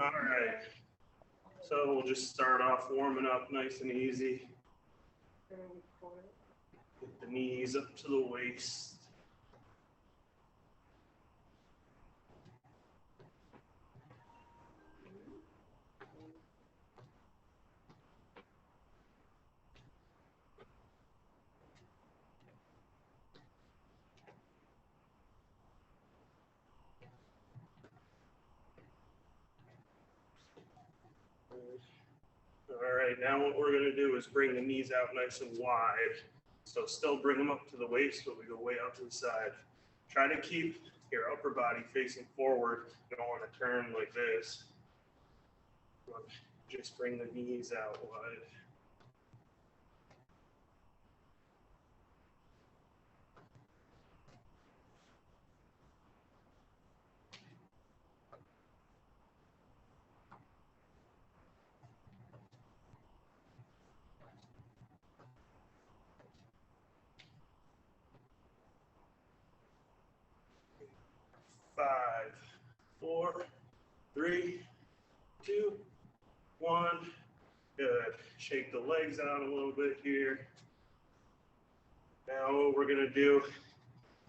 All right. So we'll just start off warming up nice and easy. Get the knees up to the waist. All right, now what we're gonna do is bring the knees out nice and wide. So still bring them up to the waist, but we go way out to the side. Try to keep your upper body facing forward. You don't wanna turn like this. Just bring the knees out wide. Five, four, three, two, one. Good. Shake the legs out a little bit here. Now what we're gonna do,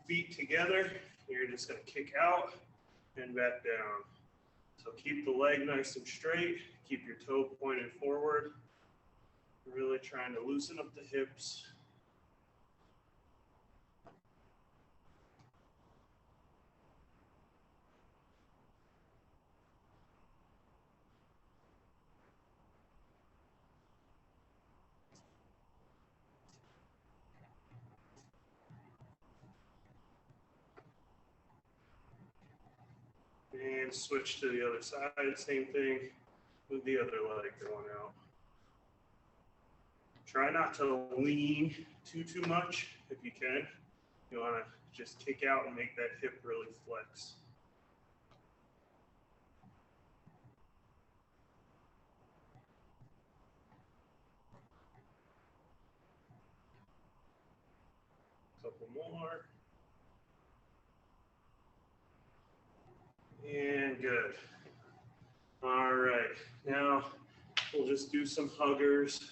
feet together. You're just gonna kick out and back down. So keep the leg nice and straight. Keep your toe pointed forward. Really trying to loosen up the hips. And switch to the other side, same thing with the other leg going out. Try not to lean too much if you can. You wanna just kick out and make that hip really flex. Couple more. And good. All right, now we'll just do some huggers.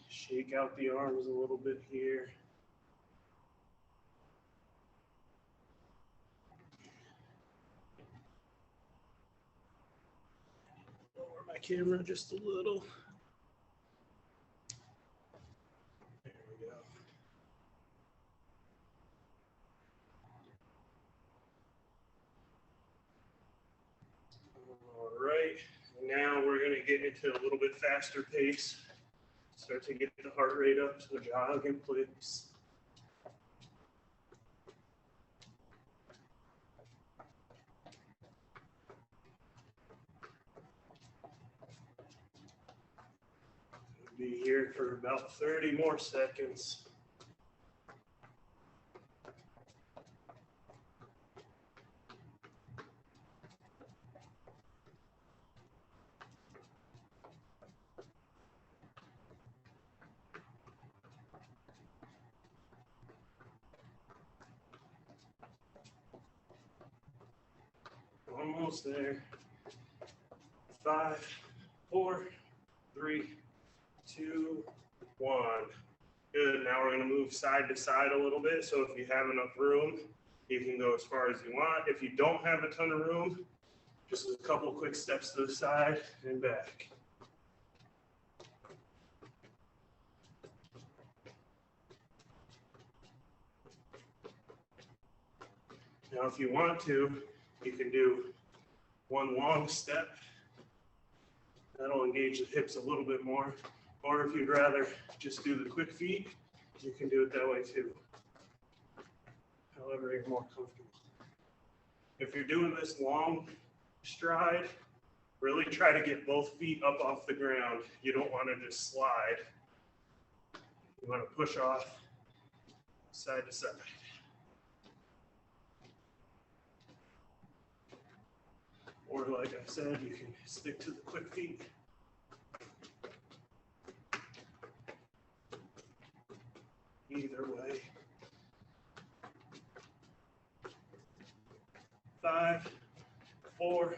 Shake out the arms a little bit here. Lower my camera just a little. There we go. All right, now we're gonna get into a little bit faster pace. Start to get the heart rate up, so jog in place. We'll be here for about 30 more seconds. Almost there. 5, 4, 3, 2, 1. Good. Now we're going to move side to side a little bit. So if you have enough room, you can go as far as you want. If you don't have a ton of room, just a couple quick steps to the side and back. Now, if you want to, you can do one long step. That'll engage the hips a little bit more. Or if you'd rather just do the quick feet, you can do it that way too. However you're more comfortable. If you're doing this long stride, really try to get both feet up off the ground. You don't want to just slide. You want to push off side to side. Or like I said, you can stick to the quick feet. Either way. 5, 4,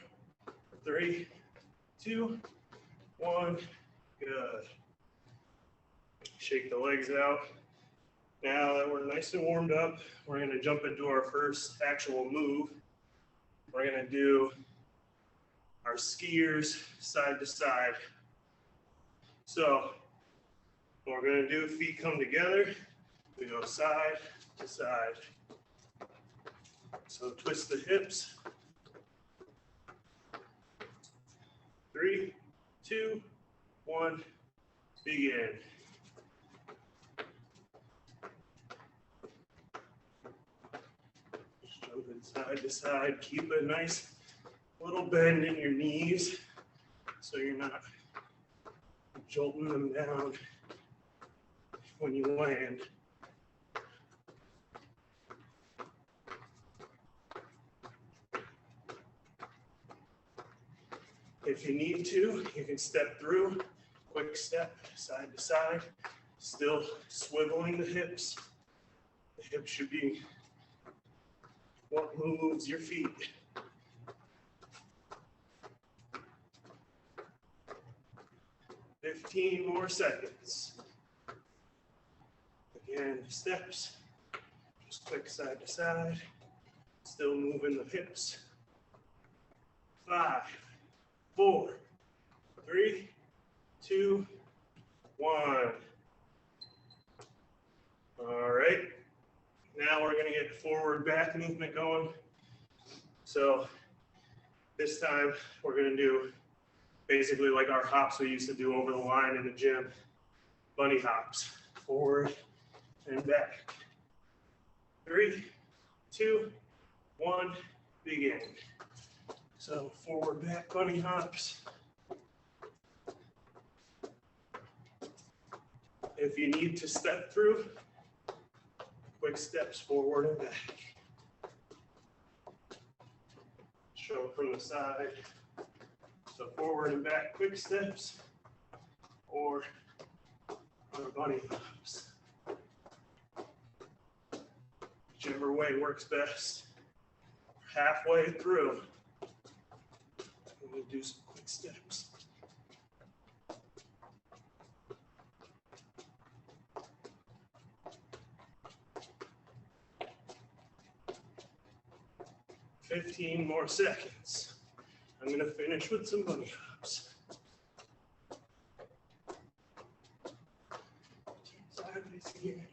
3, 2, 1. Good. Shake the legs out. Now that we're nice and warmed up, we're going to jump into our first actual move. We're going to do our skiers side to side. So what we're going to do, feet come together, we go side to side. So twist the hips. 3, 2, 1, begin. Just jumping side to side. Keep a nice little bend in your knees so you're not jolting them down when you land. If you need to, you can step through, quick step side to side, still swiveling the hips. The hips should be what moves your feet. "15 more seconds." Again, steps, just quick side to side, still moving the hips. 5, 4, 3, 2, 1. All right. Now we're going to get forward back movement going. So this time we're going to do basically like our hops we used to do over the line in the gym. Bunny hops. Forward and back. 3, 2, 1, begin. So forward, back, bunny hops. If you need to step through, quick steps forward and back. Show from the side. So forward and back, quick steps, or our bunny hops. Whichever way works best. Halfway through. We'll do some quick steps. "15 more seconds. I'm going to finish with some bunny hops. Sideways again.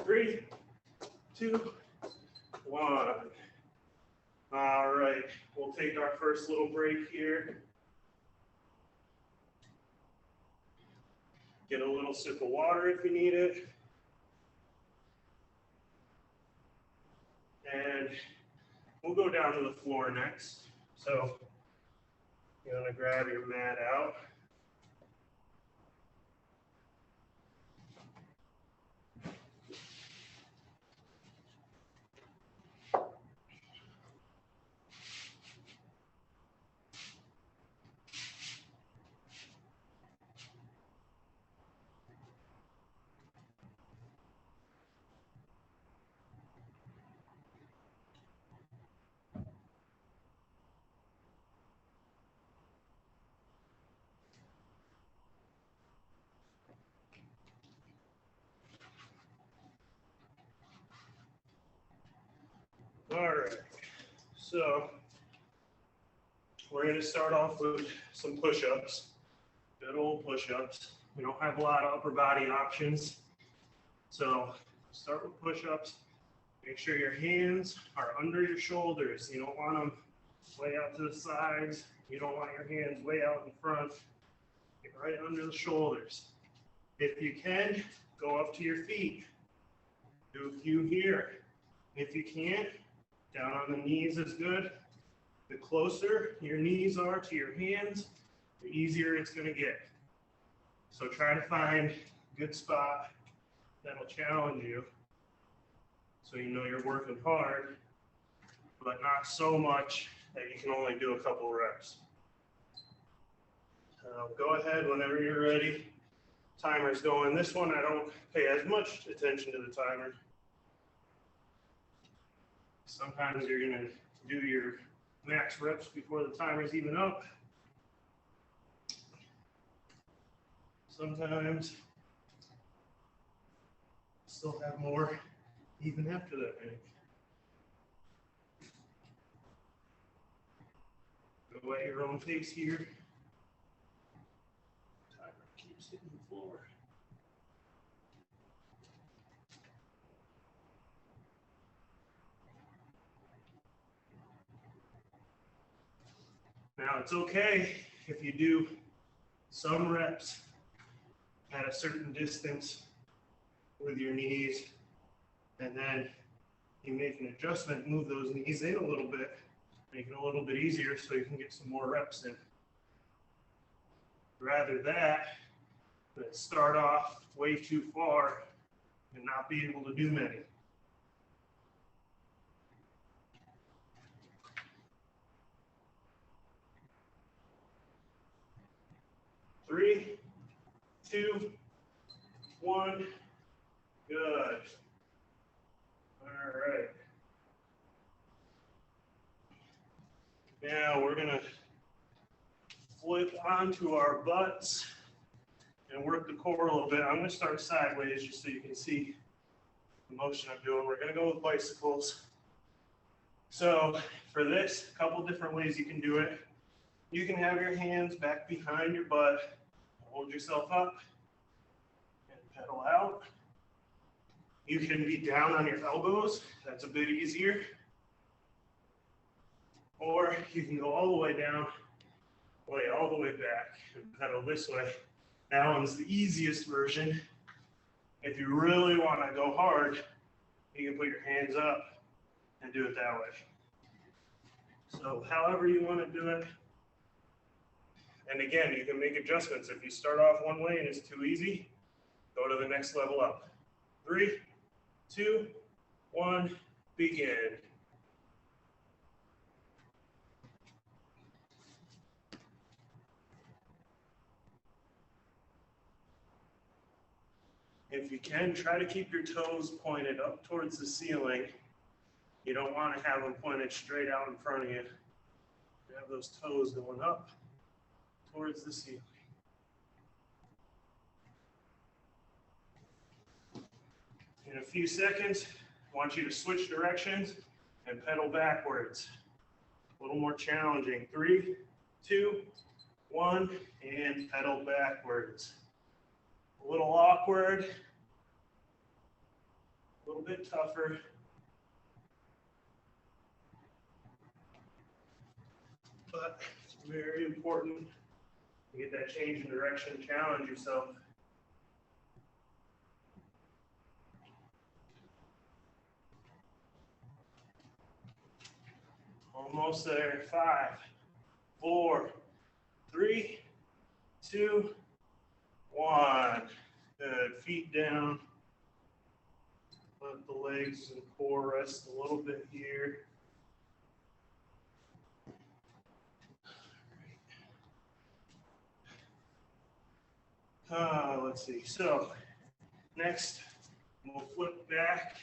3, 2, 1. All right, we'll take our first little break here. Get a little sip of water if you need it. And we'll go down to the floor next. So you're gonna grab your mat out. All right, so we're going to start off with some push-ups, good old push-ups. We don't have a lot of upper body options, so start with push-ups. Make sure your hands are under your shoulders. You don't want them way out to the sides. You don't want your hands way out in front. Get right under the shoulders. If you can, go up to your feet. Do a few here. If you can't, down on the knees is good. The closer your knees are to your hands, the easier it's going to get. So try to find a good spot that'll challenge you so you know you're working hard, but not so much that you can only do a couple reps. Go ahead whenever you're ready. Timer's going. This one I don't pay as much attention to the timer. Sometimes you're gonna do your max reps before the timer's even up. Sometimes still have more even after that minute. Go at your own pace here. Timer keeps hitting the floor. Now it's okay if you do some reps at a certain distance with your knees, and then you make an adjustment, move those knees in a little bit, make it a little bit easier so you can get some more reps in. Rather that than start off way too far and not be able to do many. Three, two, one, good. All right. Now we're gonna flip onto our butts and work the core a little bit. I'm gonna start sideways just so you can see the motion I'm doing. We're gonna go with bicycles. So for this, a couple different ways you can do it. You can have your hands back behind your butt, hold yourself up, and pedal out. You can be down on your elbows. That's a bit easier. Or you can go all the way down, all the way back, and pedal this way. That one's the easiest version. If you really want to go hard, you can put your hands up and do it that way. So however you want to do it. And again, you can make adjustments. If you start off one way and it's too easy, go to the next level up. 3, 2, 1, begin. If you can, try to keep your toes pointed up towards the ceiling. You don't want to have them pointed straight out in front of you. You have those toes going up towards the ceiling. In a few seconds, I want you to switch directions and pedal backwards. A little more challenging. 3, 2, 1, and pedal backwards. A little awkward, a little bit tougher. But it's very important to get that change in direction, challenge yourself. Almost there. 5, 4, 3, 2, 1. Good. Feet down. Let the legs and core rest a little bit here. Let's see. So next, we'll flip back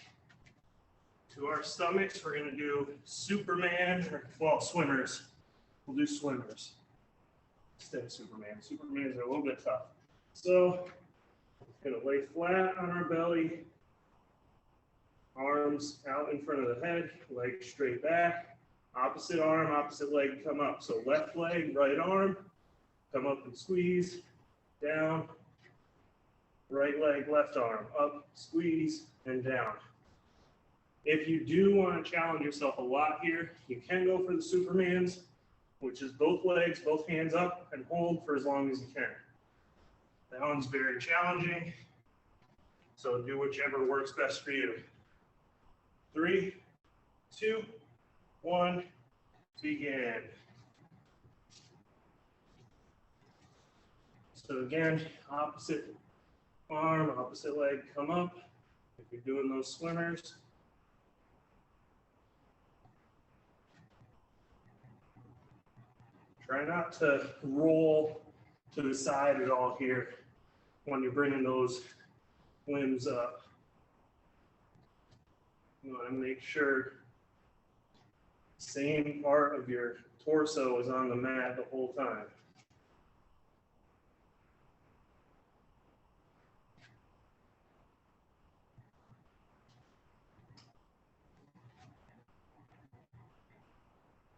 to our stomachs. We're going to do Superman, well, swimmers. We'll do swimmers instead of Superman. Supermans are a little bit tough. So we're going to lay flat on our belly, arms out in front of the head, legs straight back, opposite arm, opposite leg come up. So left leg, right arm, come up and squeeze, down, right leg, left arm, up, squeeze, and down. If you do want to challenge yourself a lot here, you can go for the Supermans, which is both legs, both hands up, and hold for as long as you can. That one's very challenging, so do whichever works best for you. 3, 2, 1, begin. So again, opposite arm, opposite leg come up. If you're doing those swimmers. Try not to roll to the side at all here when you're bringing those limbs up. You want to make sure Same part of your torso is on the mat the whole time.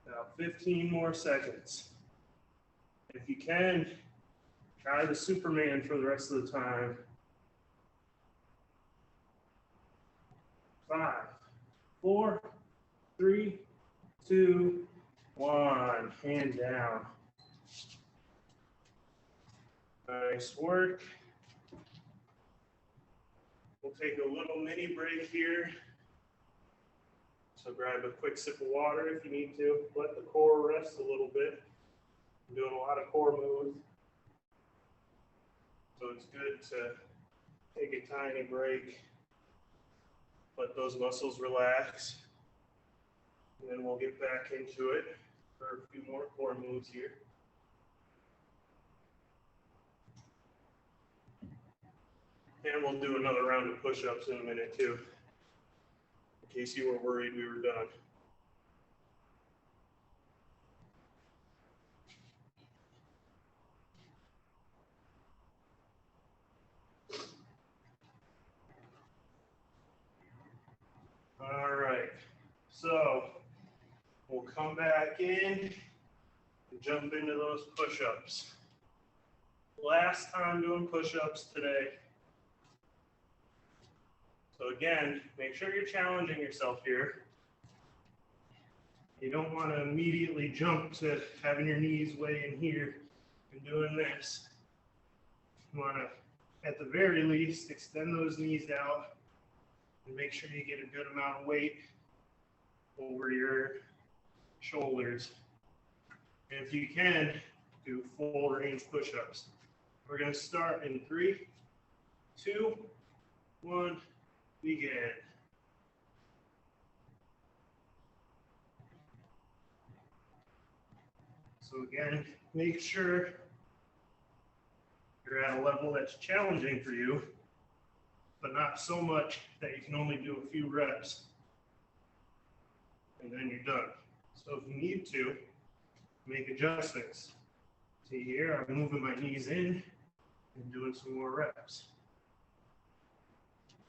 About 15 more seconds. If you can, try the Superman for the rest of the time. 5, 4, 3, 2, 1. Hand down. Nice work. We'll take a little mini break here. So grab a quick sip of water if you need to. Let the core rest a little bit. I'm doing a lot of core moves. So it's good to take a tiny break. Let those muscles relax. And then we'll get back into it for a few more core moves here. And we'll do another round of push-ups in a minute too, in case you were worried we were done. All right, so we'll come back in and jump into those push-ups. Last time doing push-ups today. So again, make sure you're challenging yourself here. You don't want to immediately jump to having your knees way in here and doing this. You want to, at the very least, extend those knees out and make sure you get a good amount of weight over your shoulders. And if you can, do full range push-ups. We're going to start in 3, 2, 1, begin. So again, make sure you're at a level that's challenging for you, but not so much that you can only do a few reps and then you're done. So if you need to, make adjustments. See here, I'm moving my knees in and doing some more reps.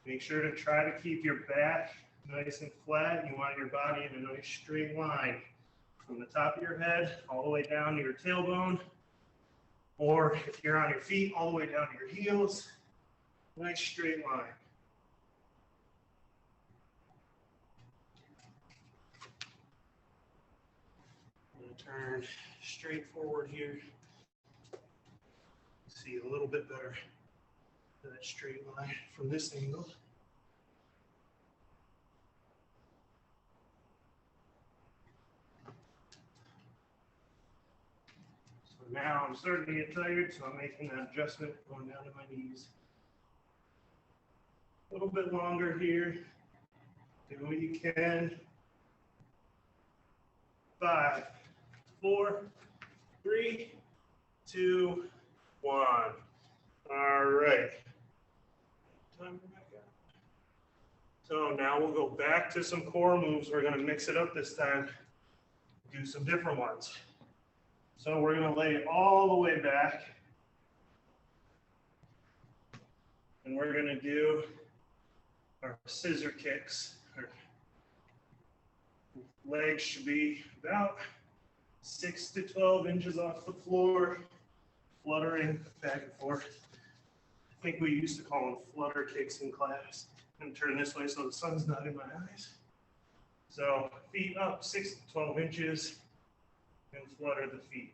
Make sure to try to keep your back nice and flat. You want your body in a nice straight line from the top of your head all the way down to your tailbone, or if you're on your feet, all the way down to your heels. Nice straight line. I'm going to turn straight forward here. See a little bit better that straight line from this angle. So now I'm starting to get tired, so I'm making that adjustment going down to my knees. A little bit longer here. Do what you can. 5, 4, 3, 2, 1. All right. Time to back up. So now we'll go back to some core moves. We're going to mix it up this time. Do some different ones. So we're going to lay it all the way back. And we're going to do our scissor kicks. Our legs should be about 6 to 12 inches off the floor, fluttering back and forth. I think we used to call them flutter kicks in class. I'm going to turn this way so the sun's not in my eyes. So feet up 6 to 12 inches and flutter the feet.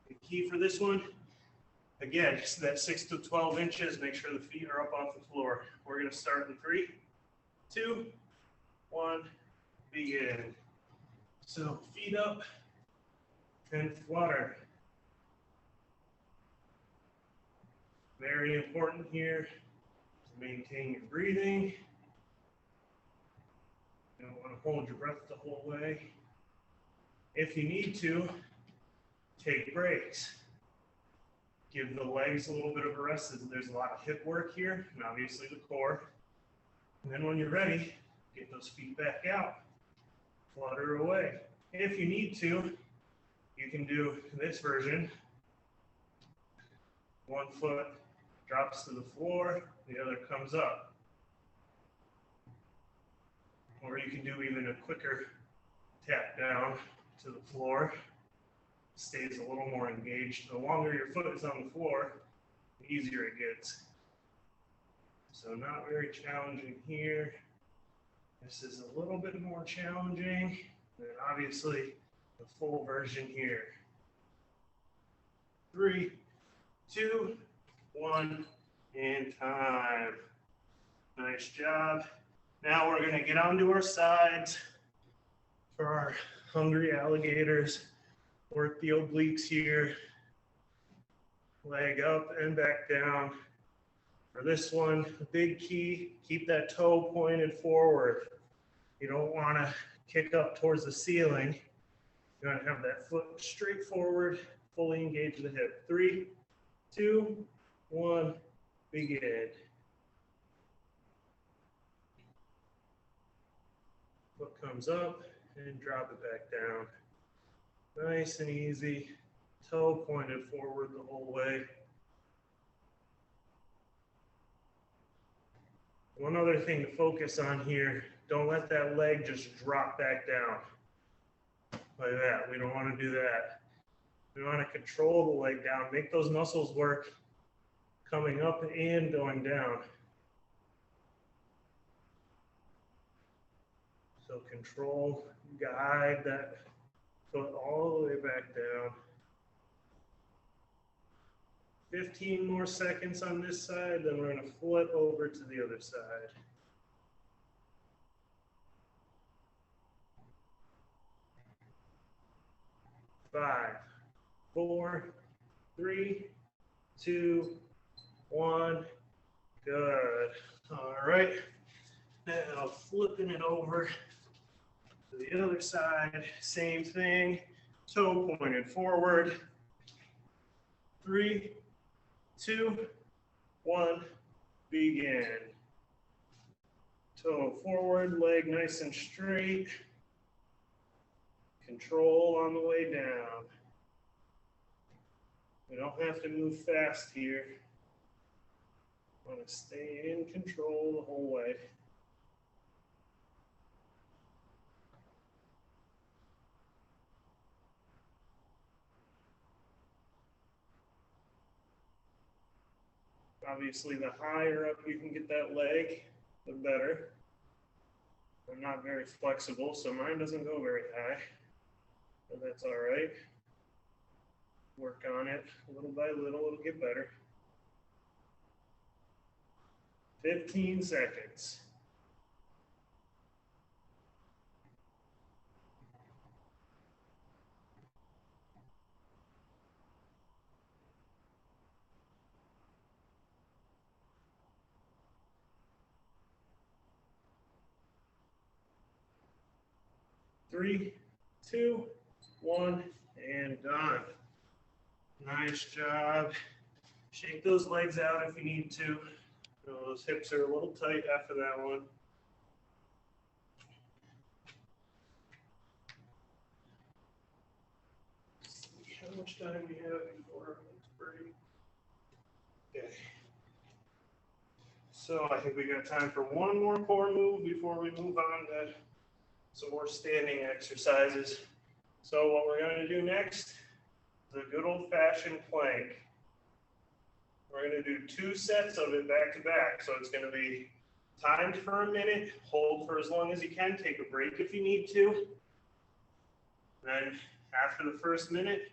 The key for this one, again, is that 6 to 12 inches. Make sure the feet are up off the floor. We're going to start in 3, 2, 1, begin. So feet up and flutter. Very important here to maintain your breathing. You don't want to hold your breath the whole way. If you need to, take breaks. Give the legs a little bit of a rest. There's a lot of hip work here, and obviously the core. And then when you're ready, Get those feet back out. Flutter away. If you need to, you can do this version. One foot drops to the floor, the other comes up. Or you can do even a quicker tap down to the floor. Stays a little more engaged. The longer your foot is on the floor, the easier it gets. So not very challenging here. This is a little bit more challenging than obviously the full version here. 3, 2, 1, and time. Nice job. Now we're gonna get onto our sides for our hungry alligators. Work the obliques here. Leg up and back down. For this one, the big key, keep that toe pointed forward. You don't wanna kick up towards the ceiling. You wanna have that foot straight forward, fully engage the hip. 3, 2, 1, begin. Foot comes up and drop it back down. Nice and easy. Toe pointed forward the whole way. One other thing to focus on here, don't let that leg just drop back down like that. We don't want to do that. We want to control the leg down, make those muscles work coming up and going down. So control, guide that foot all the way back down. 15 more seconds on this side, then we're going to flip over to the other side. 5, 4, 3, 2, 1. Good. All right. Now flipping it over to the other side. Same thing. Toe pointed forward. 3, 2, 1. Begin. Toe forward, leg nice and straight. Control on the way down. We don't have to move fast here. Want to stay in control the whole way. Obviously, the higher up you can get that leg, the better. I'm not very flexible, so mine doesn't go very high, but that's all right. Work on it little by little, it'll get better. 15 seconds. Three, 2, 1, and done. Nice job. Shake those legs out if you need to. Those hips are a little tight after that one. See how much time we have before our next break. Okay. So I think we got time for one more core move before we move on to some more standing exercises. So what we're going to do next is a good old-fashioned plank. We're going to do 2 sets of it back to back. So it's going to be timed for a minute, hold for as long as you can, take a break if you need to. Then after the first minute,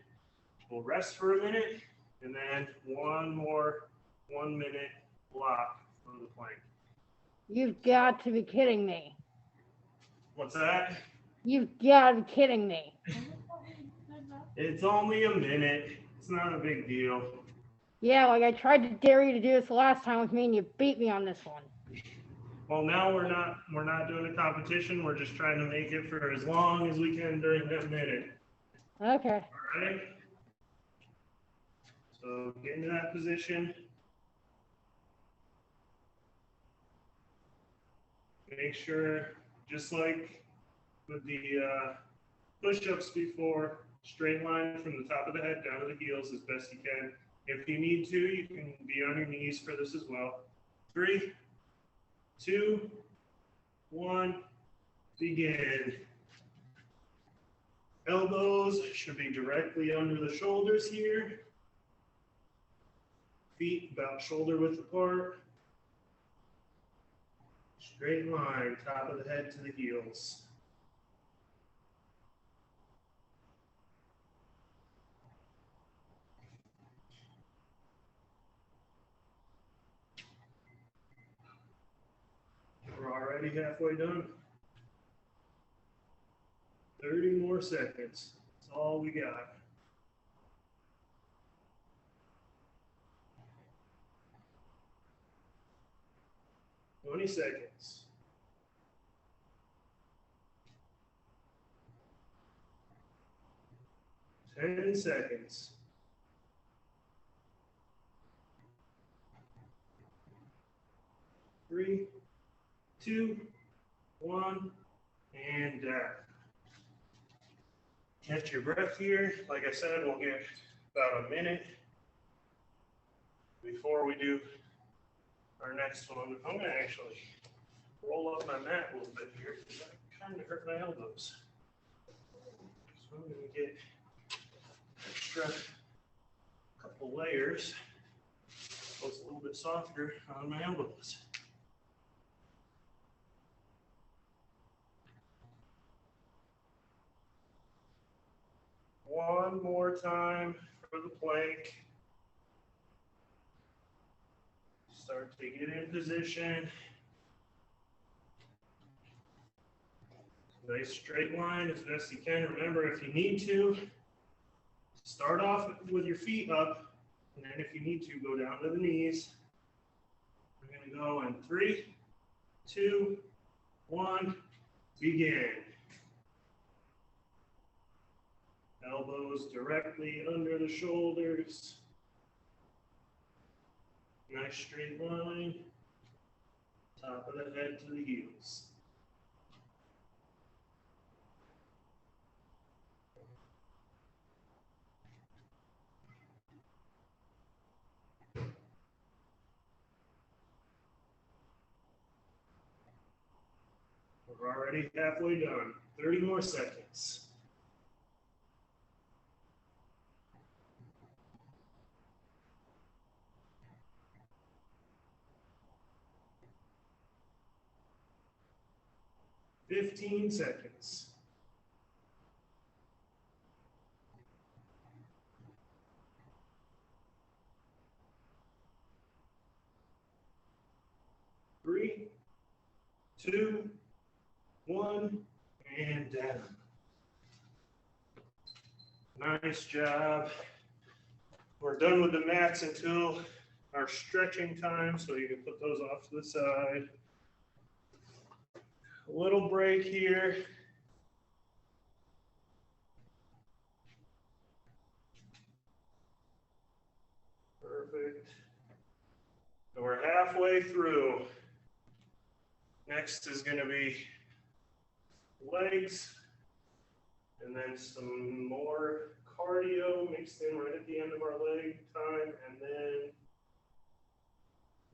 we'll rest for a minute, and then one more 1-minute block from the plank. You've got to be kidding me. What's that? You've got to be kidding me. It's only a minute. It's not a big deal. Yeah, like I tried to dare you to do this the last time with me and you beat me on this one. Well, now we're not doing a competition. We're just trying to make it for as long as we can during that minute. Okay. All right. So get into that position. Make sure just like with the push-ups before, straight line from the top of the head down to the heels as best you can. If you need to, you can be on your knees for this as well. 3, 2, 1, begin. Elbows should be directly under the shoulders here. Feet about shoulder width apart. Straight line, top of the head to the heels. We're already halfway done. 30 more seconds. That's all we got. Twenty seconds. 10 seconds. 3, 2, 1, and down. Catch your breath here. Like I said, we'll get about a minute before we do our next one. I'm gonna actually roll up my mat a little bit here because I kind of hurt my elbows. So I'm gonna get extra couple layers so it's a little bit softer on my elbows. One more time for the plank. Start to get in position. Nice straight line as best you can. Remember, if you need to, start off with your feet up, and then if you need to, go down to the knees. We're going to go in 3, 2, 1, begin. Elbows directly under the shoulders. Nice straight line. Top of the head to the heels. We're already halfway done. 30 more seconds. Fifteen seconds. 3, 2, 1, and down. Nice job. We're done with the mats until our stretching time, so you can put those off to the side. A little break here. Perfect. And we're halfway through. Next is going to be legs, and then some more cardio mixed in right at the end of our leg time, and then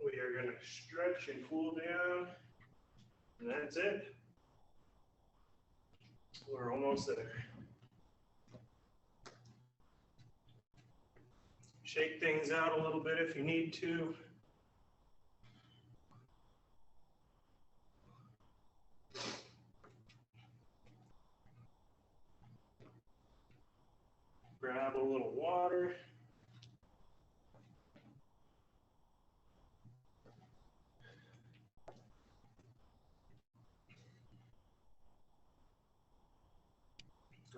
we are going to stretch and cool down, and that's it. We're almost there. Shake things out a little bit if you need to. Grab a little water.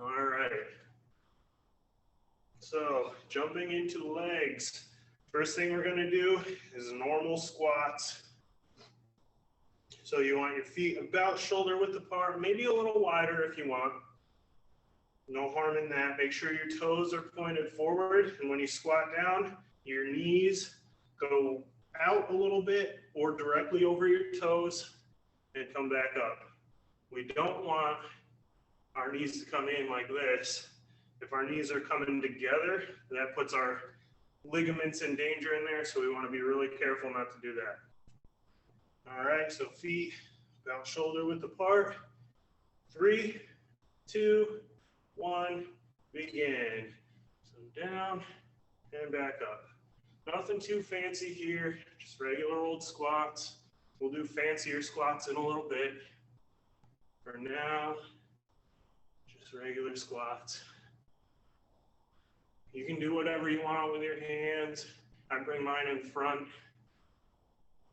All right. So jumping into legs. First thing we're going to do is normal squats. So you want your feet about shoulder width apart, maybe a little wider if you want. No harm in that. Make sure your toes are pointed forward, and when you squat down, your knees go out a little bit or directly over your toes and come back up. We don't want our knees to come in like this. If our knees are coming together, that puts our ligaments in danger in there, so we want to be really careful not to do that. All right, so feet about shoulder width apart. 3, 2, 1, begin. So down and back up. Nothing too fancy here, just regular old squats. We'll do fancier squats in a little bit. For now, just regular squats. You can do whatever you want with your hands. I bring mine in front.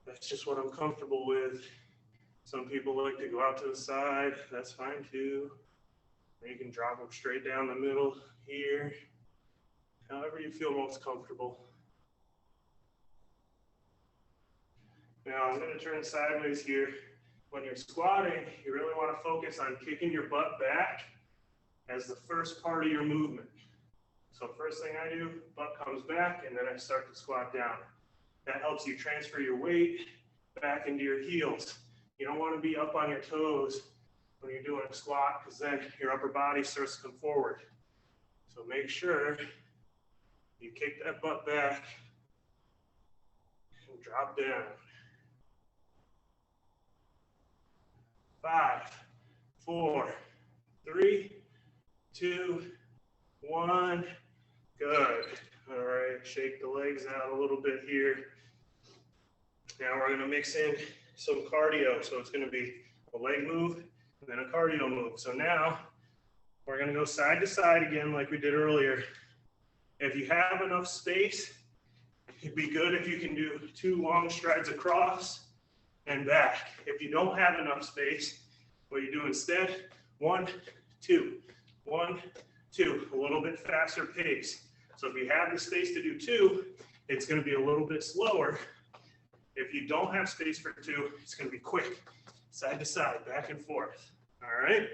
That's just what I'm comfortable with. Some people like to go out to the side. That's fine too. Or you can drop them straight down the middle here. However you feel most comfortable. Now I'm going to turn sideways here. When you're squatting, you really want to focus on kicking your butt back as the first part of your movement. So first thing I do, butt comes back, and then I start to squat down. That helps you transfer your weight back into your heels. You don't want to be up on your toes when you're doing a squat, because then your upper body starts to come forward. So make sure you kick that butt back and drop down. 5, 4, 3, 2, 1. Good. All right, shake the legs out a little bit here. Now we're going to mix in some cardio. So it's going to be a leg move and then a cardio move. So now we're going to go side to side again like we did earlier. If you have enough space, it'd be good if you can do 2 long strides across and back. If you don't have enough space, what you do instead, 1, 2, 1, 2, a little bit faster pace. So if you have the space to do 2, it's going to be a little bit slower. If you don't have space for 2, it's going to be quick, side to side, back and forth. All right,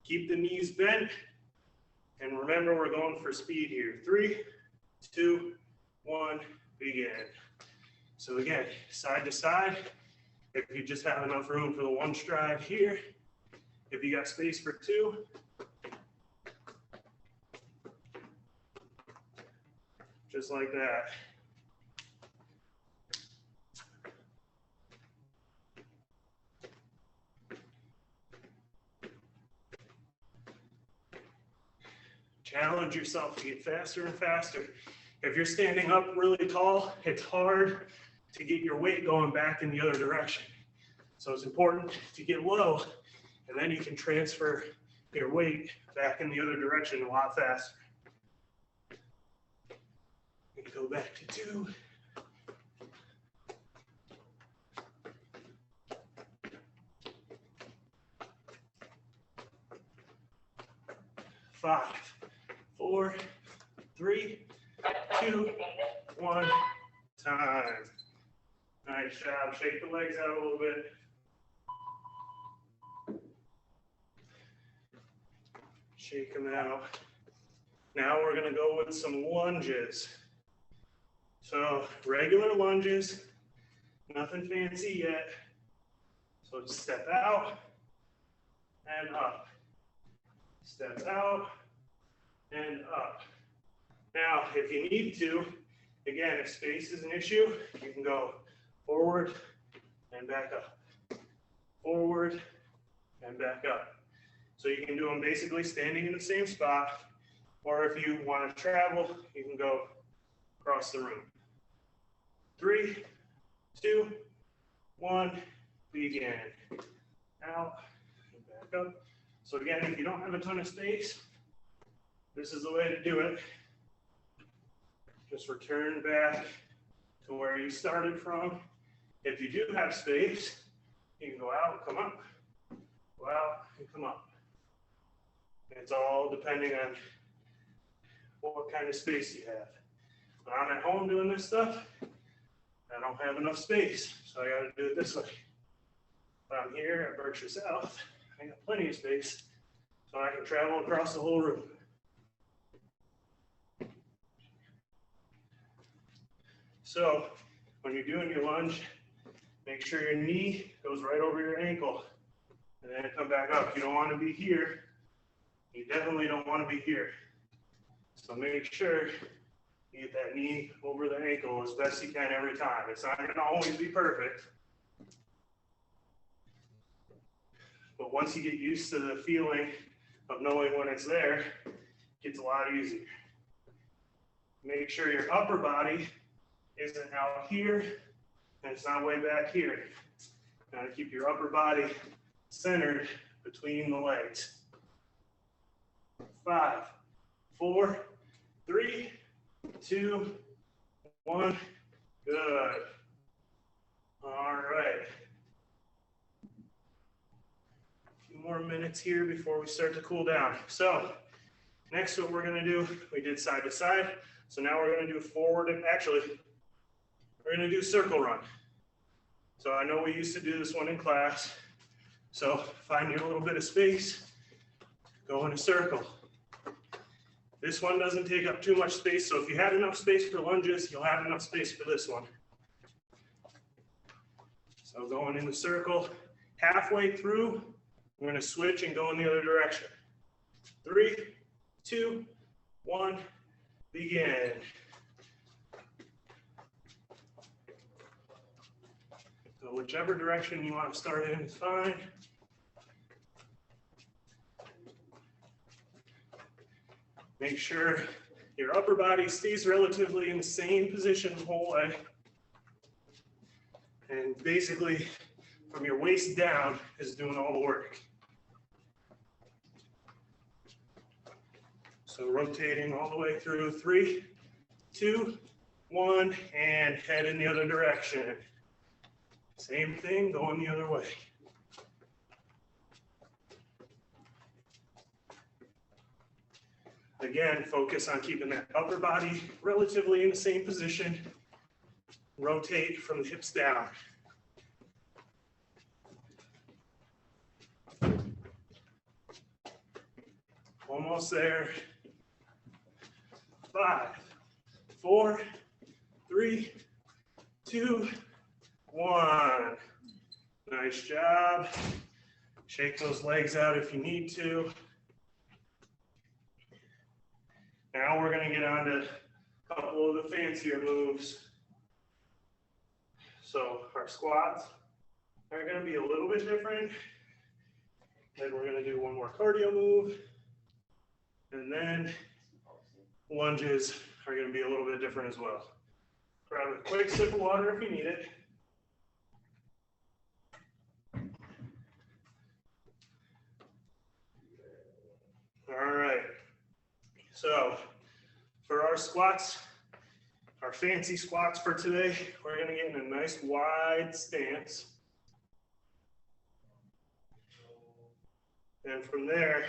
keep the knees bent. And remember, we're going for speed here. 3, 2, 1, begin. So again, side to side. If you just have enough room for the 1 stride here, if you got space for 2, just like that. Challenge yourself to get faster and faster. If you're standing up really tall, it's hard to get your weight going back in the other direction. So it's important to get low, and then you can transfer your weight back in the other direction a lot faster. And go back to 2. 5, 4, 3, 2, 1, time. Nice job. Shake the legs out a little bit. Shake them out. Now we're going to go with some lunges. So regular lunges, nothing fancy yet. So just step out and up. Step out and up. Now, if you need to, again, if space is an issue, you can go forward and back up. Forward and back up. So you can do them basically standing in the same spot, or if you want to travel, you can go across the room. 3, 2, 1, begin. Out and back up. So again, if you don't have a ton of space, this is the way to do it. Just return back to where you started from. If you do have space, you can go out and come up, go out and come up. It's all depending on what kind of space you have. When I'm at home doing this stuff, I don't have enough space, so I got to do it this way. But I'm here at Berkshire South, I got plenty of space, so I can travel across the whole room. So when you're doing your lunge, make sure your knee goes right over your ankle. And then come back up. You don't want to be here. You definitely don't want to be here. So make sure you get that knee over the ankle as best you can every time. It's not going to always be perfect. But once you get used to the feeling of knowing when it's there, it gets a lot easier. Make sure your upper body isn't out here and it's not way back here. Got to keep your upper body centered between the legs. 5, 4, 3, 2, 1. Good. All right. A few more minutes here before we start to cool down. So next, what we're going to do, we did side to side. So now we're going to do forward, and actually, we're going to do circle run. So I know we used to do this one in class. So find you a little bit of space, go in a circle. This one doesn't take up too much space, so if you had enough space for lunges, you'll have enough space for this one. So going in the circle, halfway through, we're going to switch and go in the other direction. 3, 2, 1, begin. So whichever direction you want to start in is fine. Make sure your upper body stays relatively in the same position the whole way. And basically, from your waist down is doing all the work. So rotating all the way through. 3, 2, 1, and head in the other direction. Same thing, going the other way. Again, focus on keeping that upper body relatively in the same position. Rotate from the hips down. Almost there. 5, 4, 3, 2, 1. Nice job. Shake those legs out if you need to. Now we're going to get on to a couple of the fancier moves. So our squats are going to be a little bit different. Then we're going to do one more cardio move. And then lunges are going to be a little bit different as well. Grab a quick sip of water if you need it. All right. So for our squats, our fancy squats for today, we're going to get in a nice wide stance. And from there,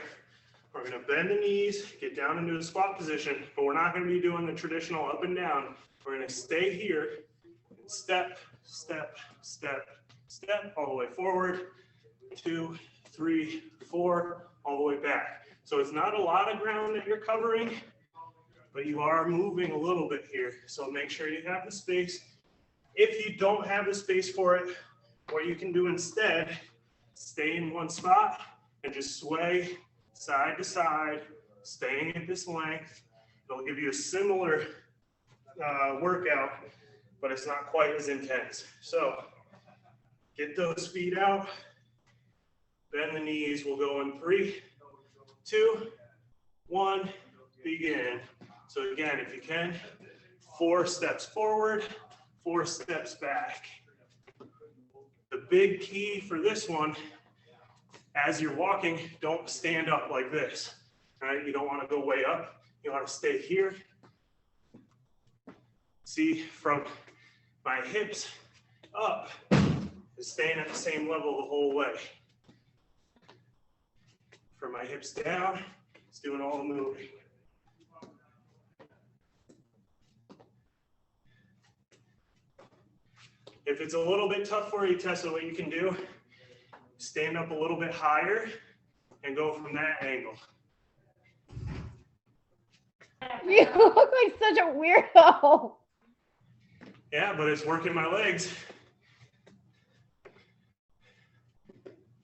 we're going to bend the knees, get down into a squat position, but we're not going to be doing the traditional up and down. We're going to stay here and step, step, step, step, all the way forward, 2, 3, 4, all the way back. So it's not a lot of ground that you're covering, but you are moving a little bit here. So make sure you have the space. If you don't have the space for it, what you can do instead, stay in one spot and just sway side to side, staying at this length. It'll give you a similar workout, but it's not quite as intense. So get those feet out, bend the knees. We'll go in 3, 2, 1, begin. So again, if you can, 4 steps forward, 4 steps back. The big key for this one, as you're walking, don't stand up like this, right? You don't want to go way up. You want to stay here. See, from my hips up is staying at the same level the whole way. From my hips down, it's doing all the moving. If it's a little bit tough for you, Tessa, what you can do, stand up a little bit higher and go from that angle. You look like such a weirdo. Yeah, but it's working my legs.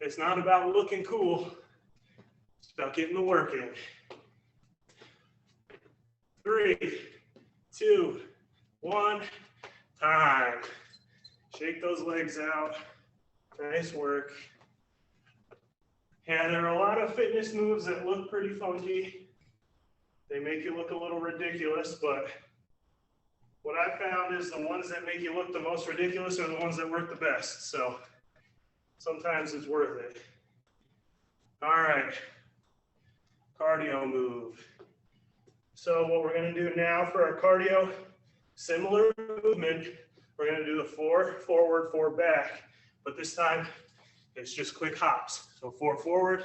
It's not about looking cool. It's about getting the work in. 3, 2, 1, time. Shake those legs out. Nice work. Yeah, there are a lot of fitness moves that look pretty funky. They make you look a little ridiculous, but what I found is the ones that make you look the most ridiculous are the ones that work the best. So sometimes it's worth it. All right, cardio move. So what we're gonna do now for our cardio, similar movement, we're gonna do the 4 forward, 4 back, but this time it's just quick hops. So 4 forward,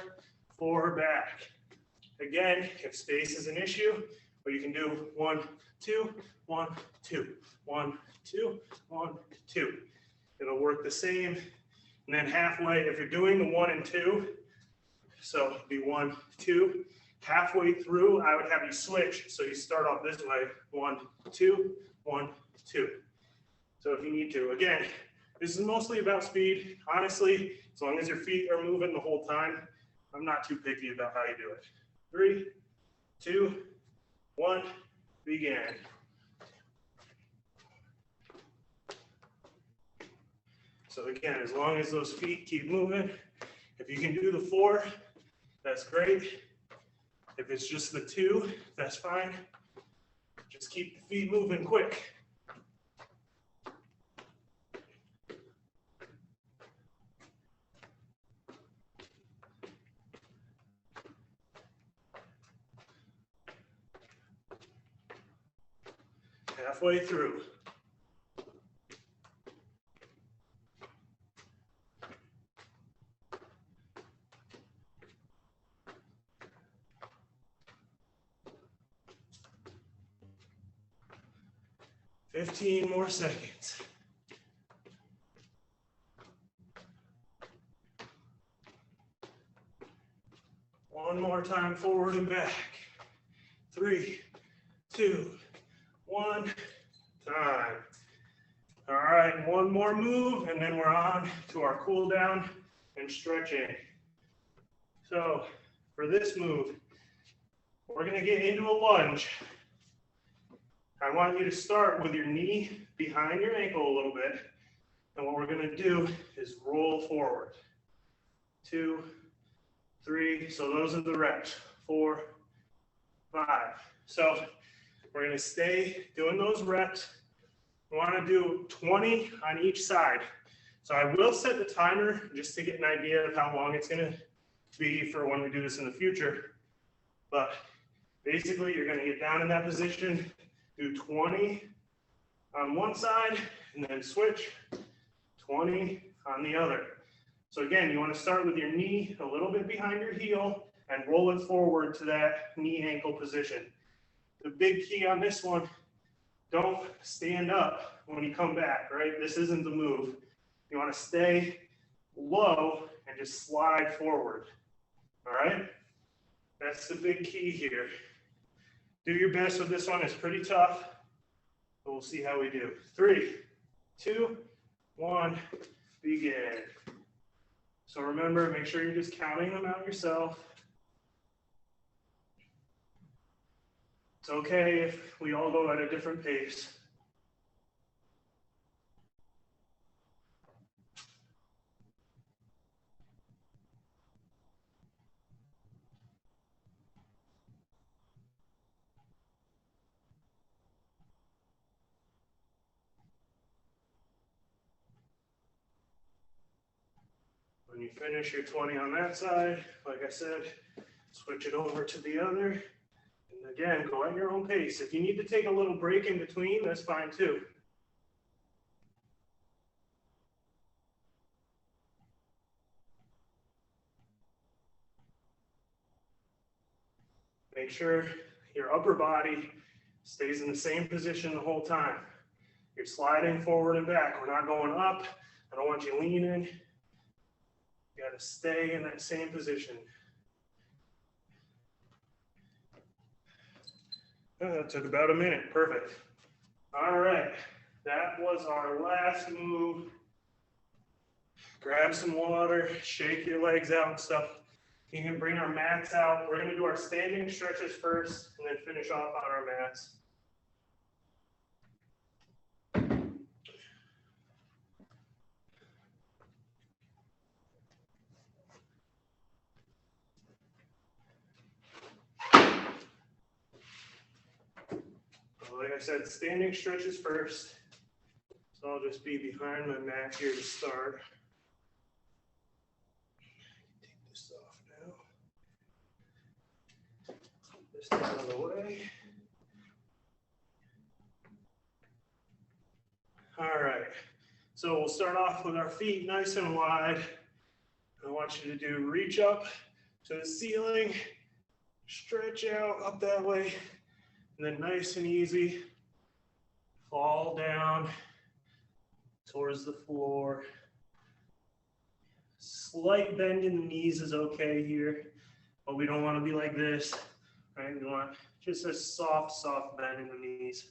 4 back. Again, if space is an issue, or you can do 1, 2, 1, 2, 1, 2, 1, 2. It'll work the same. And then halfway, if you're doing the 1 and 2, so it'd be 1, 2, halfway through, I would have you switch. So you start off this way, 1, 2, 1, 2. So if you need to, again, this is mostly about speed. Honestly, as long as your feet are moving the whole time, I'm not too picky about how you do it. 3, 2, 1, begin. So again, as long as those feet keep moving, if you can do the 4, that's great. If it's just the 2, that's fine. Just keep the feet moving quick. Halfway through. Fifteen more seconds. One more time, forward and back. 3, 2, 1, time. All right, one more move, and then we're on to our cool down and stretching. So for this move, we're gonna get into a lunge. I want you to start with your knee behind your ankle a little bit. And what we're gonna do is roll forward. 2, 3, so those are the reps. 4, 5. So we're gonna stay doing those reps. We wanna do 20 on each side. So I will set the timer just to get an idea of how long it's gonna be for when we do this in the future. But basically you're gonna get down in that position, do 20 on one side, and then switch 20 on the other. So again, you want to start with your knee a little bit behind your heel and roll it forward to that knee ankle position. The big key on this one, don't stand up when you come back, right? This isn't the move. You want to stay low and just slide forward, all right? That's the big key here. Do your best with this one. It's pretty tough, but we'll see how we do. 3, 2, 1, begin. So remember, make sure you're just counting them out yourself. It's okay if we all go at a different pace. When you finish your 20 on that side, like I said, switch it over to the other. And again, go at your own pace. If you need to take a little break in between, that's fine too. Make sure your upper body stays in the same position the whole time. You're sliding forward and back. We're not going up. I don't want you leaning. You got to stay in that same position. Oh, that took about a minute. Perfect. All right. That was our last move. grab some water, shake your legs out and stuff. You can bring our mats out. We're gonna do our standing stretches first and then finish off on our mats. Like I said, standing stretches first. So I'll just be behind my mat here to start. Take this off now. Put this out of the way. All right. So we'll start off with our feet nice and wide. I want you to do reach up to the ceiling, stretch out up that way, and then nice and easy, fall down towards the floor. Slight bend in the knees is okay here, but we don't want to be like this, right? We want just a soft, soft bend in the knees.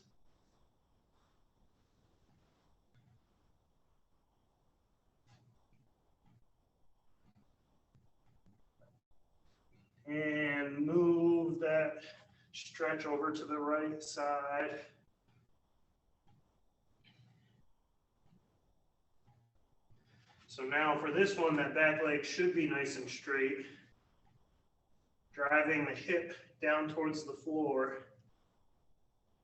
And move that stretch over to the right side. So now for this one, that back leg should be nice and straight. Driving the hip down towards the floor.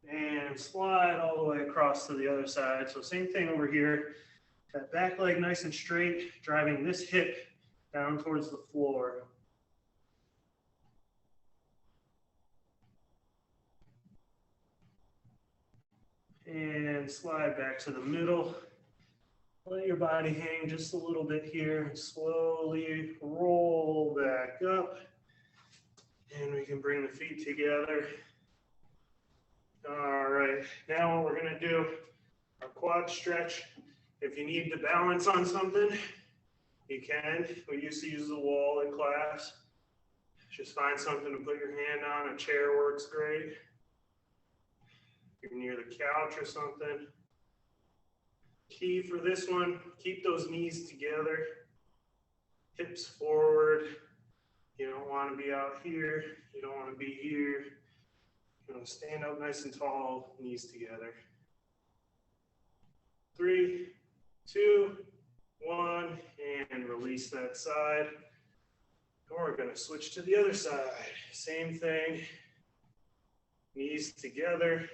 And slide all the way across to the other side. So same thing over here. That back leg nice and straight, driving this hip down towards the floor. And slide back to the middle. Let your body hang just a little bit here and slowly roll back up. And we can bring the feet together. All right, now what we're gonna do, our quad stretch. If you need to balance on something, you can. We used to use the wall in class. Just find something to put your hand on. A chair works great. You're near the couch or something. Key for this one, keep those knees together, hips forward. You don't want to be out here. You don't want to be here. You want to stand up nice and tall, knees together. 3, 2, 1, and release that side. And we're going to switch to the other side. Same thing, knees together.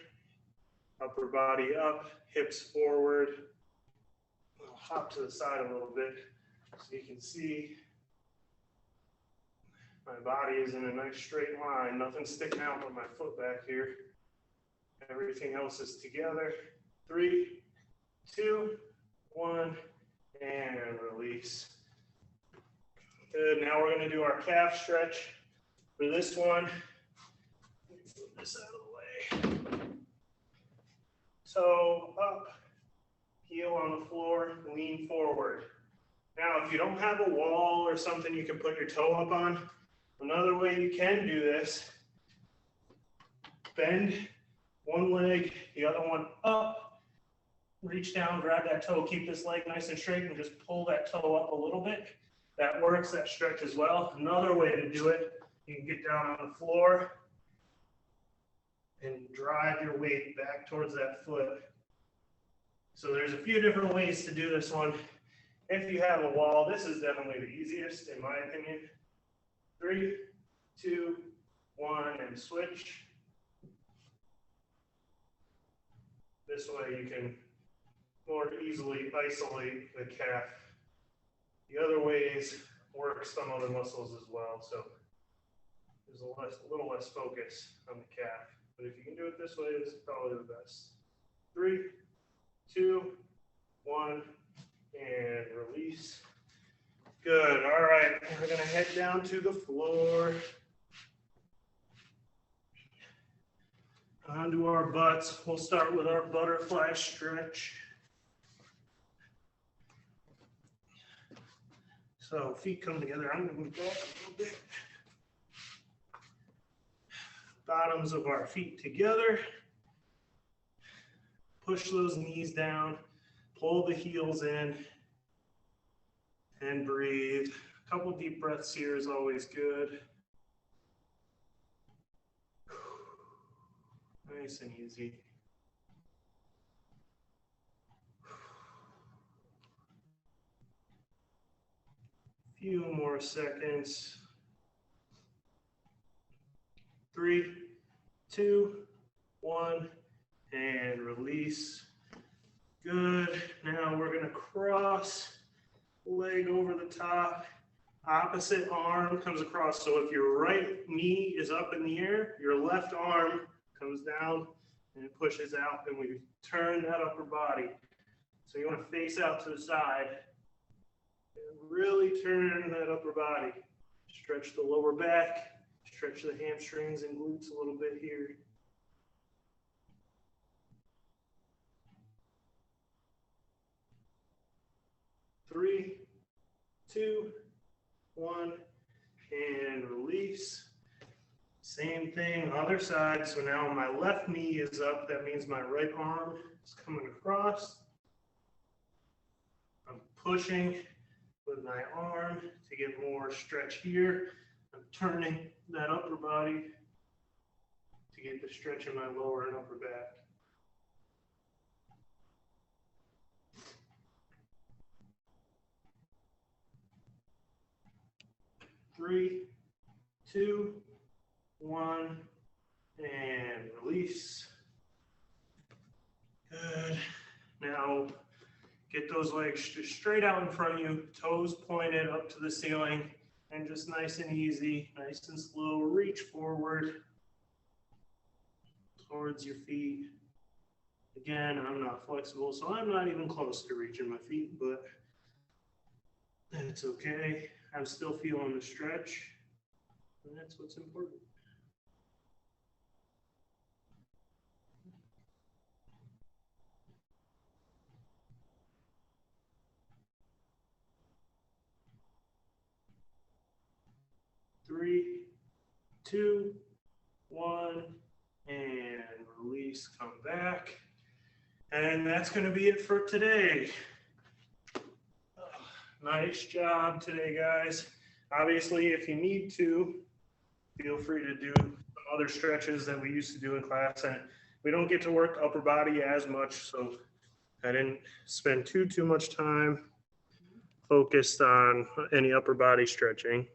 Upper body up, hips forward. I'll hop to the side a little bit so you can see my body is in a nice straight line. Nothing sticking out but my foot back here. Everything else is together. 3, 2, 1, and release. Good. Now we're going to do our calf stretch. For this one, let me move this out of the way. So up, heel on the floor, lean forward. Now, if you don't have a wall or something you can put your toe up on, another way you can do this, bend one leg, the other one up, reach down, grab that toe, keep this leg nice and straight, and just pull that toe up a little bit. That works, that stretch as well. Another way to do it, you can get down on the floor and drive your weight back towards that foot. So there's a few different ways to do this one. If you have a wall, this is definitely the easiest in my opinion. 3, 2, 1, and switch. This way you can more easily isolate the calf. The other ways work some other muscles as well, so there's a little less focus on the calf. But if you can do it this way, this is probably the best. 3, 2, 1, and release. Good. All right. We're going to head down to the floor. Onto our butts. We'll start with our butterfly stretch. So feet come together. I'm going to move back a little bit. Bottoms of our feet together. Push those knees down. Pull the heels in. And breathe. A couple deep breaths here is always good. Nice and easy. Few more seconds. 3, 2, 1, and release. Good. Now we're gonna cross leg over the top. Opposite arm comes across. So if your right knee is up in the air, your left arm comes down and it pushes out, and we turn that upper body. So you want to face out to the side and really turn that upper body. Stretch the lower back, stretch the hamstrings and glutes a little bit here. Three, 2, 1, and release. Same thing, other side. So now my left knee is up. That means my right arm is coming across. I'm pushing with my arm to get more stretch here. I'm turning that upper body to get the stretch in my lower and upper back. Three, 2, 1, and release. Good. Now get those legs straight out in front of you, toes pointed up to the ceiling, and just nice and easy, nice and slow, reach forward towards your feet. Again, I'm not flexible, so I'm not even close to reaching my feet, but it's okay. I'm still feeling the stretch, and that's what's important. Three, 2, 1, and release, come back. And that's going to be it for today. Nice job today, guys. Obviously, if you need to, feel free to do some other stretches that we used to do in class. And we don't get to work upper body as much, so I didn't spend too much time focused on any upper body stretching.